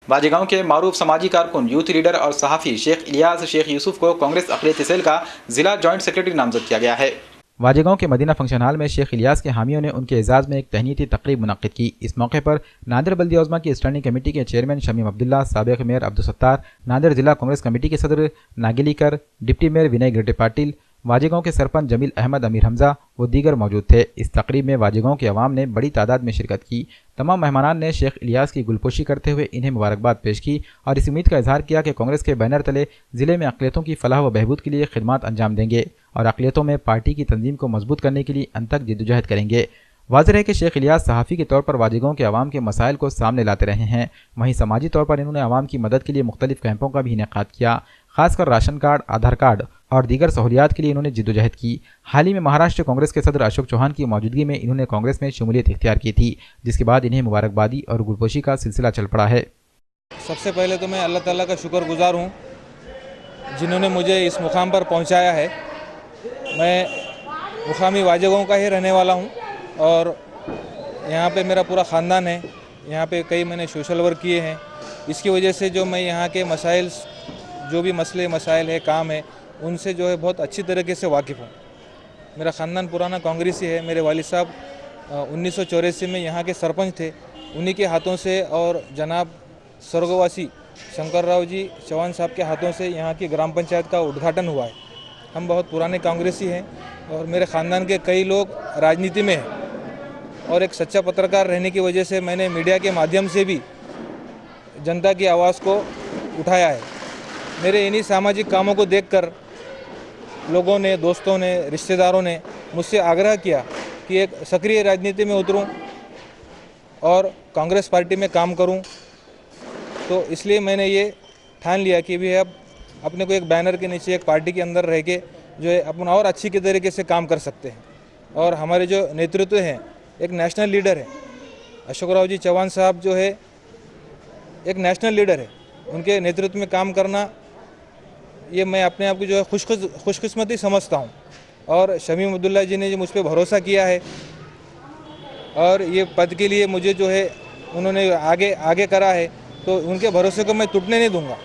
वाजेगांव के मारूफ समाजी कारकुन, यूथ लीडर और सहाफ़ी शेख इलियास शेख यूसुफ को कांग्रेस अक़लियती सेल का जिला जॉइंट सेक्रेटरी नामजद किया गया है। वाजेगांव के मदीना फंक्शन हॉल में शेख इलियास के हामियों ने उनके एजाज़ में एक तहनीती तकरीब मुनक़्क़िद की। इस मौके पर नांदेड़ बल्दिया उज़्मा की स्टैंडिंग कमेटी के चेयरमैन शमीम अब्दुल्ला, साबिक़ मेयर अब्दुल सत्तार, नांदेड़ जिला कांग्रेस कमेटी के सदर नागिलीकर, डिप्टी मेयर विनय गिरटे पाटिल, वाजेगांव के सरपंच जमील अहमद अमीर हमजा व दीगर मौजूद थे। इस तकरीब में वाजेगांव के अवाम ने बड़ी तादाद में शिरकत की। तमाम मेहमानान ने शेख इलियास की गुलपोशी करते हुए इन्हें मुबारकबाद पेश की और इस उम्मीद का इजहार किया कि कांग्रेस के बैनर तले जिले में अक़लियतों की फलाह व बहबूद के लिए खिदमात अंजाम देंगे और अक़लियतों में पार्टी की तंजीम को मजबूत करने के लिए अंत तक जिद्दोजहद करेंगे। वाज़ेह है कि शेख इलियास सहाफ़ी के तौर पर वाजेगांव के अवाम के मसाइल को सामने लाते रहे हैं। वहीं समाजी तौर पर इन्होंने अवाम की मदद के लिए मुख्तलिफ कैंपों का भी इनेकाद किया। खासकर राशन कार्ड, आधार कार्ड और दीगर सहूलियात के लिए इन्होंने जिद्दोजहद की। हाल ही में महाराष्ट्र कांग्रेस के सदर अशोक चौहान की मौजूदगी में इन्होंने कांग्रेस में शमूलियत इख्तियार की थी, जिसके बाद इन्हें मुबारकबादी और गुलपोशी का सिलसिला चल पड़ा है। सबसे पहले तो मैं अल्लाह ताला का शुक्रगुजार हूँ जिन्होंने मुझे इस मुकाम पर पहुँचाया है। मैं मुकामी वाजेगांव का ही रहने वाला हूँ और यहाँ पे मेरा पूरा ख़ानदान है। यहाँ पे कई मैंने सोशल वर्क किए हैं। इसकी वजह से जो मैं यहाँ के मसाइल, जो भी मसले मसाइल है, काम है, उनसे जो है बहुत अच्छी तरीके से वाकिफ़ हूँ। मेरा ख़ानदान पुराना कांग्रेसी है। मेरे वालिद साहब 1984 में यहाँ के सरपंच थे। उन्हीं के हाथों से और जनाब स्वर्गवासी शंकर राव जी चौहान साहब के हाथों से यहाँ की ग्राम पंचायत का उद्घाटन हुआ है। हम बहुत पुराने कांग्रेसी हैं और मेरे ख़ानदान के कई लोग राजनीति में हैं और एक सच्चा पत्रकार रहने की वजह से मैंने मीडिया के माध्यम से भी जनता की आवाज़ को उठाया है। मेरे इन्हीं सामाजिक कामों को देखकर लोगों ने, दोस्तों ने, रिश्तेदारों ने मुझसे आग्रह किया कि एक सक्रिय राजनीति में उतरूं और कांग्रेस पार्टी में काम करूं। तो इसलिए मैंने ये ठान लिया कि भी अब अपने को एक बैनर के नीचे, एक पार्टी के अंदर रह के जो है अपन और अच्छी के तरीके से काम कर सकते हैं। और हमारे जो नेतृत्व हैं, एक नेशनल लीडर है अशोक राव जी चौहान साहब, जो है एक नेशनल लीडर है। उनके नेतृत्व में काम करना, ये मैं अपने आप की जो है खुशकिस्मती समझता हूँ। और शमीम अब्दुल्ला जी ने जो मुझ पर भरोसा किया है और ये पद के लिए मुझे जो है उन्होंने आगे करा है, तो उनके भरोसे को मैं टूटने नहीं दूंगा।